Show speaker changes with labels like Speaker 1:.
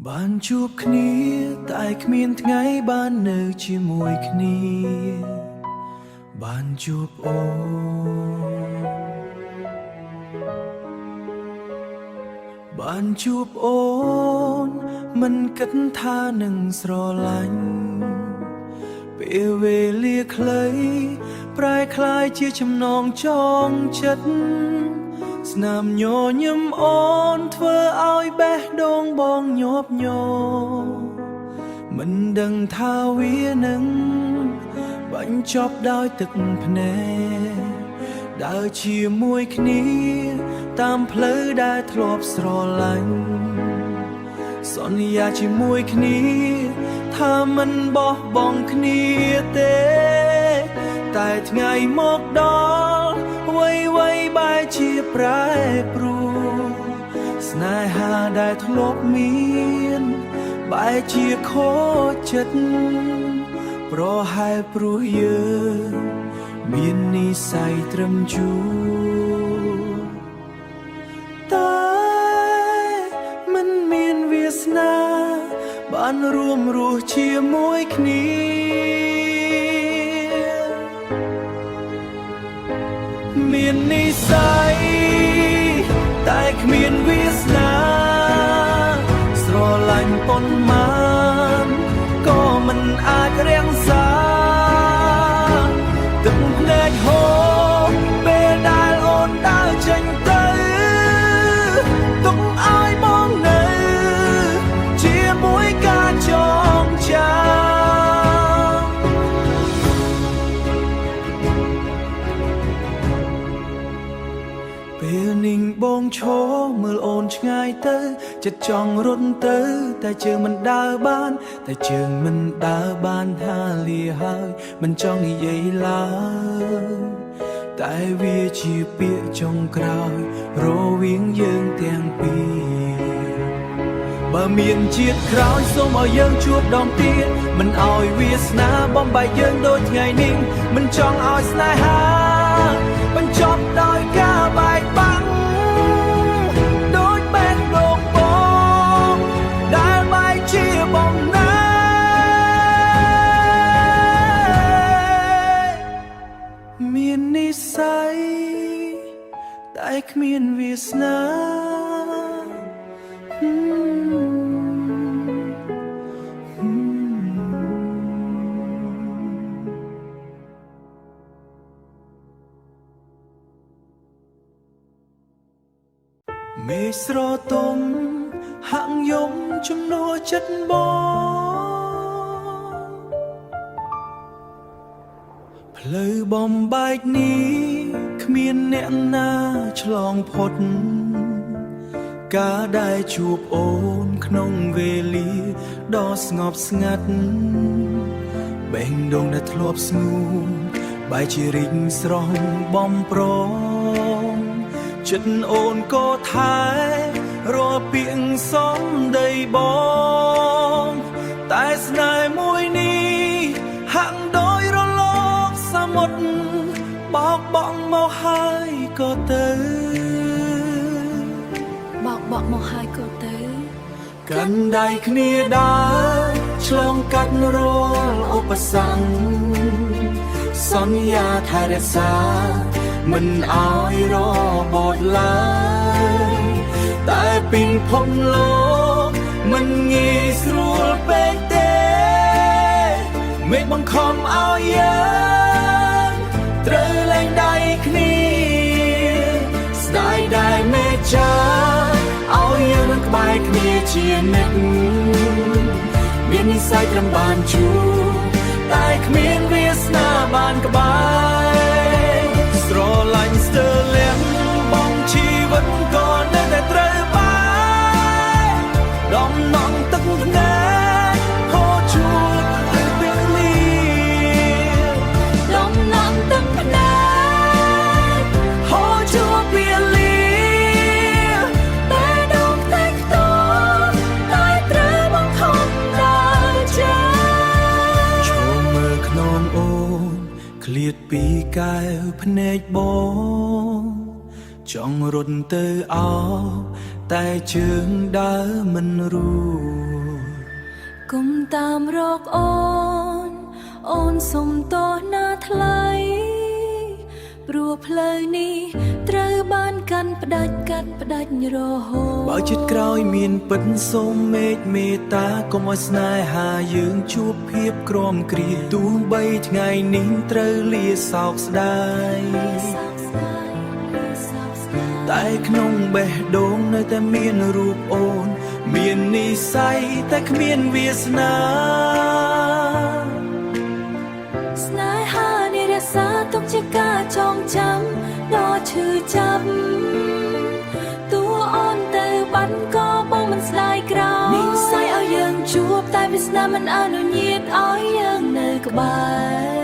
Speaker 1: បានជួបគ្នាតែគ្មានថ្ងៃបាននៅជាមួយគ្នាបានជួបអូនបានជួបអូនមិនគិតថានឹងស្រឡាញ់ពេលវេលាខ្លីប្រែคล้ายជាចំណងចងចិត្តស្នាមញញឹមអូនធ្វើឲ្យបេះដូងបងញាប់ញ័រមិនដឹងថាវានឹងបញ្ចប់ដោយទឹកភ្នែកដើរជាមួយគ្នាតាមផ្លូវដែលធ្លាប់ស្រឡាញ់សន្យាជាមួយគ្នាថាមិនបោះបង់គ្នាទេតែថ្ងៃមកដល់អ្វីៗបែរជាប្រែប្រួលស្នេហាដែលធ្លាប់មានបែរជាខូចចិត្តប្រហែលព្រោះយើងមាននិស្ស័យត្រឹមជួរតែមិនមានវាសនាបានរួមរស់ជាមួយគ្នាមាននិស្ស័យតែគ្មានវាសនាស្រឡាញ់ប៉ុន្មានក៏មិនអាចរាំងសាទឹកភ្នែកហូរពេលដែលអូនដើរចេញទៅទុកឲ្យបងនៅជាមួយការចងចាំពេលនាងបងឈរមើលអូនឆ្ងាយទៅចិត្តចង់រត់ទៅតែជើងមិនដើរបានតែជើងមិនដើរបានថាលាហើយមិនចង់និយាយឡើយតែវាជាពាក្យចុងក្រោយរវាងយើងទាំងពីរបើមានជាតិក្រោយសូមឲ្យយើងជួបដងទៀតមិនឲ្យវាសនាបំបែកយើងដូចថ្ងៃនេះមិនចង់ឲ្យស្នេហាបញ្ចប់ដោយការបែកបាក់ដូចបេះដូងបងដែលបែកជាបំណាមាននិស្ស័យតែគ្មានវាសនាមេស្រទុំហាក់យំជំនួសចិត្តបងផ្លូវបំបែកនេះគ្មានអ្នកណាឆ្លងផុតការដែលជួបអូនក្នុងវេលាដ៏ស្ងប់ស្ងាត់បេះដូងដែលធ្លាប់ស្ងួនបែរជារីកស្រស់បំប្រងចិត្តអូនក៏ថែរាល់ពាក្យសំដីបងតែស្នេហ៍មួយនេះហាក់ដោយរលកសមុទ្របោកបក់មកហើយក៏ទៅ
Speaker 2: បោកបក់មកហើយក៏ទៅ
Speaker 1: កាន់ដៃគ្នាដើរឆ្លងកាត់រាល់ឧបសគ្គសន្យាថែរក្សាមិនឲ្យរបូតឡើយតែពីភពលោកមិនងាយស្រួលពេកទេមេឃបង្ខំឲ្យយើងត្រូវលែងដៃគ្នាស្ដាយដែលមេឃចាឲ្យយើងនឹងក្បែរគ្នាជានិច្ចមាននិស្ស័យត្រឹមបានជួបតែគ្មានវាសនាបានក្បែរស្រឡាញ់ស្ទើរលះបងជីវិតក៏នៅតែត្រូវបានដំណងទឹកភ្នែកហូរជួបទៅពេលនេះ
Speaker 2: ដំណងទឹកភ្នែក
Speaker 1: ហូរជួបពេលនេះ
Speaker 2: តែដងតែខ្ទមតែត្រូវបង្ខំដើរចា
Speaker 1: ឈរមើលខ្នងអូនឃ្លាតពីកែវភ្នែកបងចង់រត់ទៅអោតែជើងដើរមិនរួ
Speaker 2: គុំតាមរកអូនសុំតោះណាថ្លៃព្រោះផ្លូវនេះត្រូវបានកាន់ផ្ដាច់កាត់ផ្ដាច់រហូត
Speaker 1: បើចិត្តក្រោយមានពិតសូមមេឃមេត្តាកុំឲ្យស្នេហាយើងជួបភាពក្រំគ្រាទោះបីថ្ងៃនេះត្រូវលាសោកស្ដាយតែក្នុងបេះដូងនៅតែមានរូបអូនមាននិស្ស័យតែគ្មានវាសនា
Speaker 2: ស្នេហានេះរក្សាទុកជាការចងចាំដ៏ឈឺចាប់តួអូនទៅបាត់ក៏បងមិនស្ដាយក្រោយនិស្ស័យឲ្យយើងជួបតែវាសនាមិនអនុញ្ញាតឲ្យយើងនៅក្បែរ